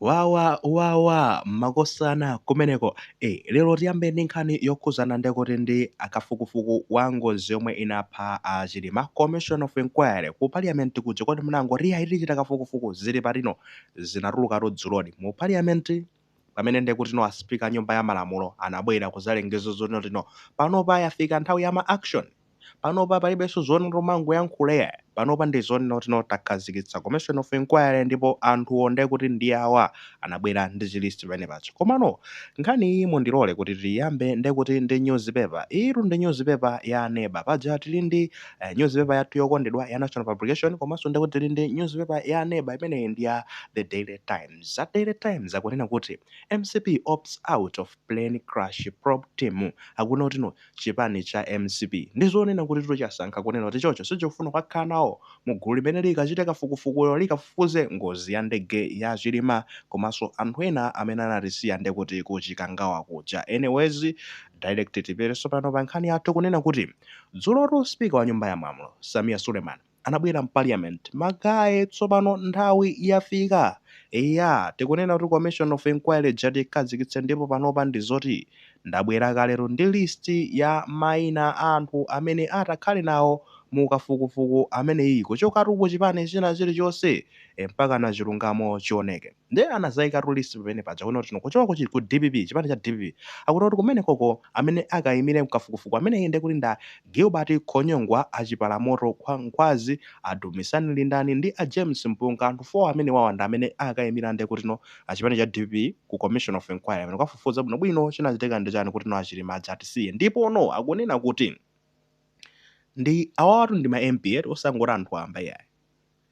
Wawa makosana kumeneko lero tiyambe ndi nkhani yokhuzana ndekuti ndi akafukufuku wa ngozi yomwe inapha Chilima. Commission of Inquiry ku parliament kuja kodi mnango riya itichita kafukufuku zili patino zinatulukatu dzulodi mu parliament pamene ndekuti a speaker a nyumba ya malamulo anabwera kuzalengezo zonotino panopa yafika nthawi ya ma action panopa palibenso zoni tomangoyankhula panopa ndi zoni takhazikitsa Commission of Inquiry ndipo anthuwo ndekuti ndi awa anabwera ndi chilisti pamene pacho. Komano nkhani iyi mundilole kuti tiyambe ndekuti ndi newspaper iru ndi newspaper ya neighbor paja tili ndi newspaper yathu yokondedwa ya National Publication komanso ndekuti tili ndi newspaper ya neighbor imeneyi ndi ya The Daily Times. The Daily Times akunena kuti MCP opts out of plane crash probe team akuna kutino chipani cha MCP ndizonena kuti tochasankha kunena kuti chocho sichofuna kukhala nawo mugulu limene likachite kafukufukuyo likafufuze ngozi ya ndege ya Chilima komanso anthu ena amene anatisiya ndekuti kuchikangawa kuja. Anyways, direct tipereso pano pa nkhani yathu kunena kuti dzulotu speaker wa nyumba ya malamulo Samia Suleiman anabwera mparliament magayi tsopano nthawi yafika tikunena kuti Commission of Inquiry jati ikhazikitse ndipo panopa ndi zoti ndabwera kalero ndi listi ya mayina a anthu amene atakhale nawo mu kafukufuku ameneyi kuchokatu ku chipani china chilichonse mpaka na chilungamo chioneke. Nde anazayikatu listi pamene paja kuona kuti kuchoka ku DPP chipani cha DPP akuti kuti kumene koko amene akayimire mkafukufuku ameneyi ndekuti nda Gilbert Khonyongwa achipalamoto Khwankwazi a Dumisani Lindani ndi a James Mpunga anthu 4 amene wawanda amene akayimira ndekuti achipani cha DPP ku Commission of Inquiry amene kwafufuza bwinobwino chinachitika ndi chani kuti Chilima atisiye ndipo akunena kuti ndi awatu ndi ma MP osangoti anthu amba yayi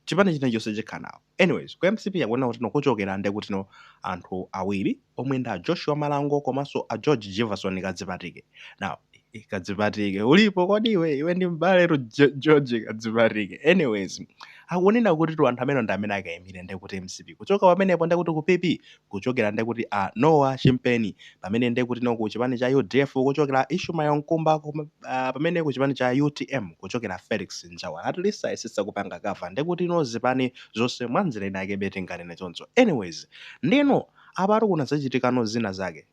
chipani china chonse chikhala nawo. Anyways, ku MCP akunena kuti kuchokera ndekuti anthu awiri omwe ndi a Joshua Malango komanso a George Jefferson Kadzipatike. Now Kadzipatike ulipo kodi iwe ndi mbale George Kadzipatike. Anyways, akunena kuti anthu amene ndi amene akayimire ndekuti MCP kuchoka pamenepo ndekuti ku PP kuchokera ndekuti a Noah Chimpeni pamene ndekuti ku chipani cha UDF kuchokera Ishmael Nkumba pamene ku chipani cha UTM kuchokera Felix Njawa. At least ayesesa kupanga kava ndekuti zipani zonse mwanzire nake beti nganene choncho. Anyways, ndino apatu kuna zachitikano zina zake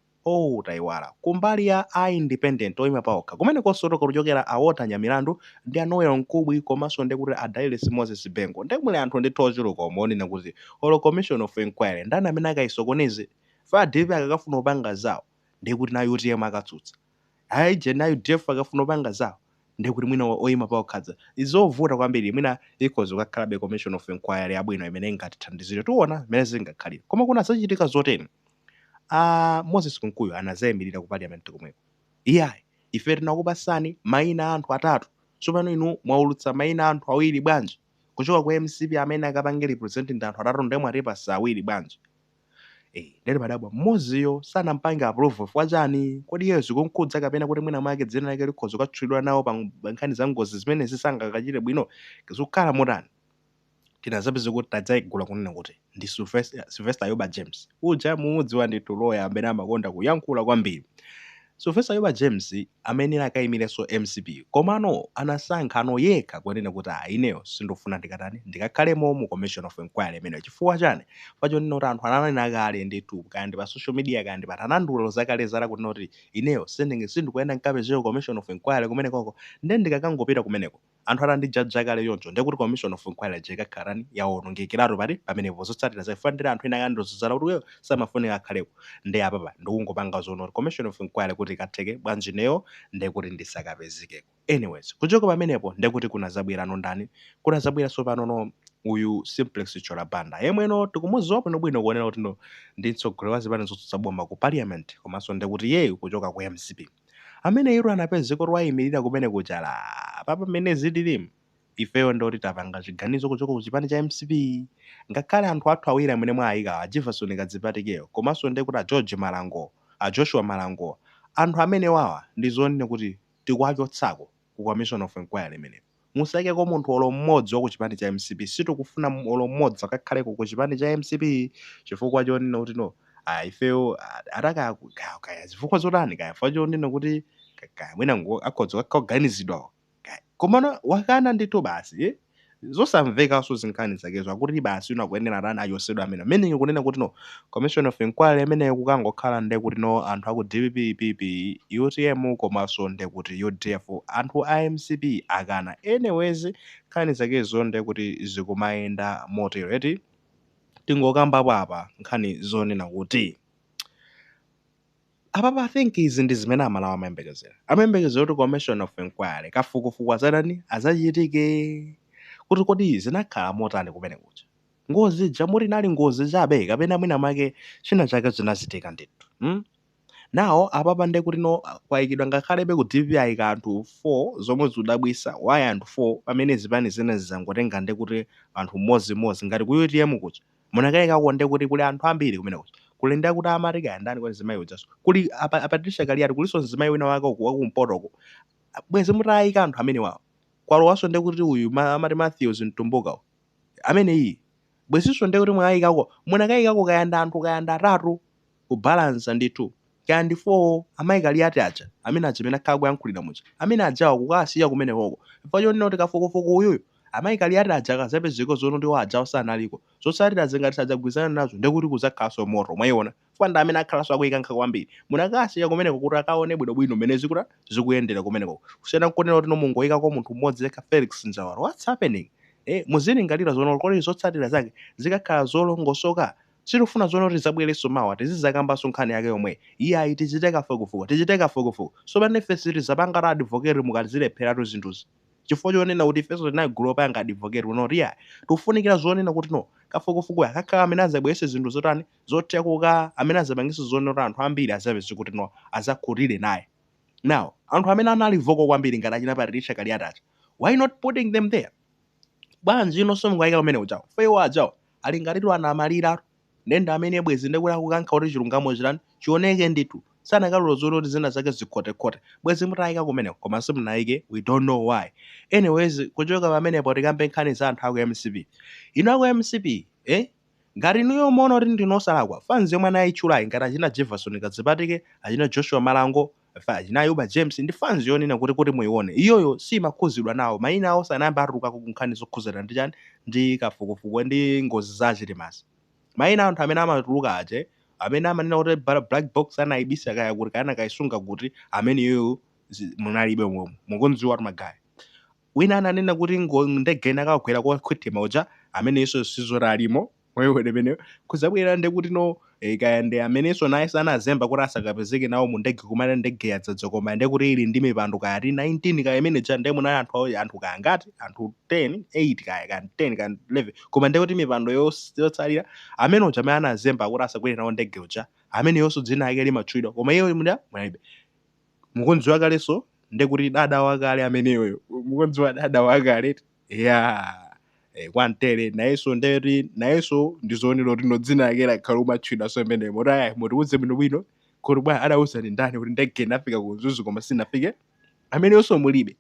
taiwala kumbali ya independent oyima paokha kumene kosotoka kuchokera awota Nyamilandu ndi a Noel Nkubwi komanso ndekuti a Dailes Moses Bengo ndemule anthu ndi tochuluka omonena kuti Commission of Inquiry ndani amene akayisokoneze fa DP akakafuna upanga zawo ndekuti na UTM akatsutsa aije na UDF akafuna upanga zawo ndekuti mwina oyima paokhaza izovuta kwambiri mwina ikhoza kukakhalabe Commission of Inquiry yabwino imene ingatithandizire tiona mmene zingakhalire koma kuna zachitika zoteni. Moses Nkuyu anazayimirira ku parliament komweko ife tinakupasani mayina a anthu atatu tsopano inu mwaulutsa mayina a anthu awiri bwanji kuchoka ku MCP amene akapange representing anthu atatu ndemwe atipasa awiri bwanji. Lero padabwa mmodziyo sanampange approve kwa chani kodi yesu kunkhudza kapena kuti mwina mwake dzina lake likhoza kukatchulidwa nawo pa nkhani za ngozi zimene zisangakachite bwino zikukhala motani. Tinazapeza kuti tadzayigula kunena kuti ndi Sylvester Yoba James uja mudziwa ndi tuloya amene amakonda kuyankhula kwambiri. Sylvester Yoba James amene akayimirenso MCP komano anasankha yekha kunena kuti ineyo sindofuna ndikakhalemo mu Commission of Inquiry imeneyo chifukwa chani pachonena kuti anthu ananena kale ndithu kaya ndi pa social media kaya ndi pa tanandulo zakale zara kunena kuti ineyo sindikuyenda nkapezero Commission of Inquiry kumenekoko nde ndikakangopita kumeneko anthu atandijaja kale yoncho ndekuti Commission of Inquiry jekakhalani yawonongekerato pamenepo zotsatira zaifandira anthu ena akandozozala kuti weyo samafunika akhaleko ndi apapa ndikungopanga zono Commission of Inquiry kuti ikatheke bwanji neyo ndekuti ndisakapezekeko. Anyways, kuchoka pamenepo ndekuti kunazabwerano ndani kunazabweranso pano uyu Simplex Cholabanda yemweno tikumudziwa bwinobwino kuonera kuti ndi mtsogoleri wa zipani zotsutsa boma ku parliament komanso ndekuti yeyu kuchoka ku MCP amene iru anapezeko wayimirira kumene kuchala papa pamene zililimu ifeyo ndoti tapanga chiganizo kuchoka ku chipani cha MCP ngakhale anthu athu awiri amene mwayika a Jefferson Kadzipatikeyo komanso ndekuti a George Malango a Joshua Malango anthu amene wawa ndi zonena kuti tikuwachotsako ku Commission of Inquiry imene musayikeko munthu olo mmodzi wa ku chipani cha MCP sitikufuna olo mmodzi akakhaleko ku chipani cha MCP chifukwa chonena kuti ifeyo atakaya zifukwa zotani kaya fa chonena kuti kaya mwina akhoza kuganizidwa komano wakana ndithu basi zosamvekaso zinkhani zakezo akuti basi unakuyenera rani achosedwa amene kunena kuti no commission of inquiry imeneyo kukangokhala nde kuti no anthu aku DPP, UTM komanso nde kuti UDF anthu a MCP akana. Anyways nkhani zakezo nde kuti zikumayenda motero eti tingokambapo apa nkhani zonena kuti apapa I think izi ndi zimene amalawa amayembekezera kuti commission of inquiry kafukufuku azachitike kuti kodi zinakhala motani kumene kuja ngozi jamuri nali ngozi chabe kapena mwina make china chake chinachitika ndithu nawo apapa nde kuti no kwayikidwa ngakhalebe ku DPI anthu 4 zomwe zidabwisa why anthu 4 pamene zipani zene zizangotenga nde kuti anthu mmodzi ngati ku UTM kuja munakayikako nde kuti kuli anthu ambiri kumene kuja kuli nde kuti amatika ndani kwani zimayi ujaso kuli Patricia Kaliari kuliso zimayi wina wake wakumpotoko bwezi mutayika anthu amene wawo kwalowaso nde kuti uyu amati Matthews Ntumbuka amene iyi bweziso nde kuti mwayikako munakayikako kayanda anthu kayanda 3 ku balance ndithu kandi 4 amayika liyati aja amene achimene akhala kuyankhulira muja amene ajawa kukasiya kumene koko pacho noti kafukufuku uyuyo amayika liyati aja kazapezeko zono ndi wajawo sanaliko zosalira zingati sadzagwirizana nazo ndekuti kuzakhalaso moto mwayiona fanda amene akhalaso akuyika nkha kwambiri munakasiya kumeneko kuti akaone bwinobwino mmene zikuyendera kumeneko kusiyana nkonena kuti nomungoyikako munthu mmodzi yekha Felix Njawara what's happening muzilingalira zono kodi zotsatira zake zikakhala zolongosoka sirufuna zono kuti zabwereso mawa tizizakambaso nkhani yake yomwe iyayi tichite kafukufuku so pamene ife zapanga ta advocate mukazilepheratu zinthuzi chifukwa chonena kuti ifenso tinayi group yanga advocate unoti iyayi tikufunikira zonena kuti no kafukufuku akakhala amene azabwerese zinthu zotani zothekuka amene azapangiso zonena kuti anthu ambiri azapeze kuti no azakhutire naye. Now anthu amene anali vocal kwambiri ngati achina Patricia Kaliari aja why not putting them there bwanji inonso mukayika kumene ujawo fewo ajawo ali ngatitu anamalira ndenda amene bwezi ndekuti akukankha kuti chilungamo chirani chioneke ndithu sanakalola zono kuti zina zake zikhotekhote bwezi mutayika kumeneko koma simunayike we don't know why. Anyways kuchoka pamenepo tikambe nkhani za anthu aku MCP ino aku MCP ngati inuyo moona kuti ndinosalakwa fans yomwe anayitchulayi ngati achina Jefferson Kadzipatike achina Joshua Malango achina Ayuba James ndi fans yonena kuti muyione iyoyo simakhuzidwa nawo mayina awo sanayambe atuluka ku nkhani zokhuzana ndi chani ndi kafukufuku ndi ngozi za chilimasi mayina anthu amene amatuluka aje amene amanena kuti black box anayibisa kaya kuti kana kayisunga kuti amene iyoyo munalibe momwe mukunziwa kuti magayi wina ananena kuti ndege nakagwera kwa khwitima uja amene iso sizoralimo wewe pamene kuzabwera nde kuti no kayande amenenso naye sanazemba kuti asakapezeke nawo mu ndege kumene ndege yadzadza koma nde kuti ili ndi mipando kaya 19 kaya imene ja nde munali anthu kaya ngati anthu 10 8 kaya 10 kaya 11 koma nde kuti mipando yotsalira amene uja amene anazemba kuti asakwere nawo ndege uja amene yonso dzina yake limatchulidwa koma iyo munalibe mukunziwa kalenso nde kuti dada wakale ameneyo mukunziwa dada wakale kwantere nayeso nderi nayeso ndizonero tino dzina yake lakhala umatchulidwa so imene motaya mutiuze bwino kuti bwana adausa ndi ndani kuti ndege nafika kuzuzu koma sinafike amene yonso mulibe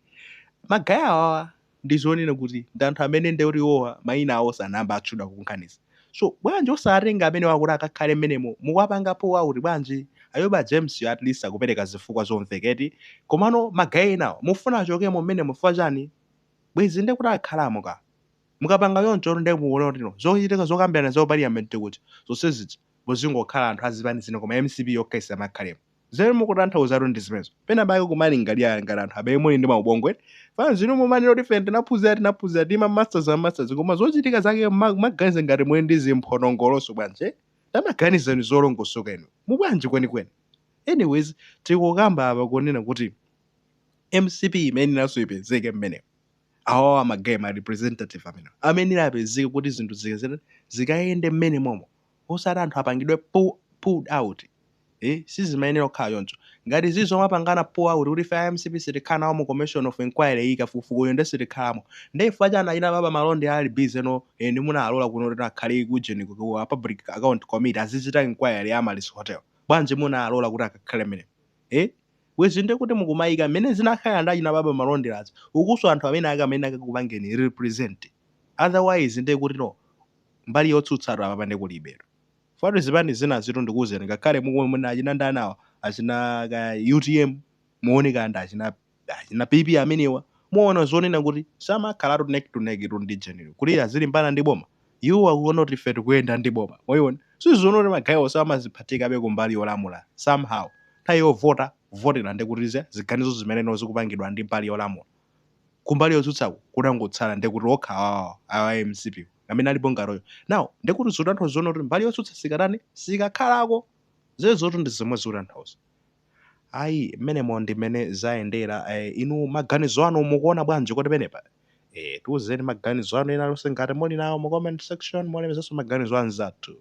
magaya awa ndizonena kuti ndi anthu amene nde kuti iwowa mayina awo sanayamba atchulidwa kunkhaniza so bwanji osatenga amene wakuti akakhale mmenemo mukuwapangapo wakuti bwanji Ayuba James at least akupereka zifukwa zomveketi komano magaya enawo mufuna achokemo mmene mufa chani bwezi nde kuti akhalamo ka mukapanga yoncho nde muona kuti no zochitika zokambirana za parliament kuti zonsezi bozingokhala anthu azipani zino koma MCP yokhaisa makhalemo zero mukutanthauza ndi zimenezo pena bake kumalingalira ngati anthu abaye muli ndi maubongwe fana zino mumanena kuti fende naphunzira ndi masters koma zochitika zake maganize ngati muli ndi zimphonongoloso bwanje tamaganizani zolongosoka ino mubwanji kwenikweni. Anyways tikukamba apa kunena kuti MCP imene naso ipezeke mmene awa amagame representative amene apezeke kuti zinthu zikayende mmene momo osati anthu apangidwe pulled out sizimayenera kukhala yoncho ngati zizo mapangana pull out kuti fa MCP sitikhala nawo mu commission of inquiry ikafukufukuyo nde sitikhalamo nde ifa chana achina baba Malonde ali busy no ndi munalola kuno kuti akhale kujeni ku public account committee azichita inquiry ya Malis Hotel bwanji munalola kuti akakhale mmene wezi nde kuti mukumayika mmene zinakhala ndi achina baba Malonde lazi ukuso anthu amene akakupangeni represent otherwise nde kuti no mbali yotsutsa apa pande kulibero fano zipani zina zitu ndikuzeni ngakhale muna achina ndanawa achina UTM muoneka ndi achina PP amenewa muona zonena kuti samakhalatu neck to neck ndi jenero kuti azilimbana ndi boma, iwo akuona kuti ife tikuyenda ndi boma, mwayiona sizoona kuti magayiwo samaziphatikabe kumbali yolamula somehow nthawi yovota kuvotera ndi kuti ziganizo zimeneno zikupangidwa ndi mbali yolamula, kumbali yotsutsaku kunangotsala ndi kuti okha awa MCP amene alipo ngatoyo nawo ndi kuti zotanthauza zoona kuti mbali yotsutsa sikakhalako zezotu ndi zomwe zikutanthauza. Ayi mmenemo ndi mmene zayendera. Inu maganizo anu mukuona bwanji kuti penepa? Tiwuzeni maganizo anu ena lonse ngati muli nawo mu comment section, mulemezanso maganizo anzathu.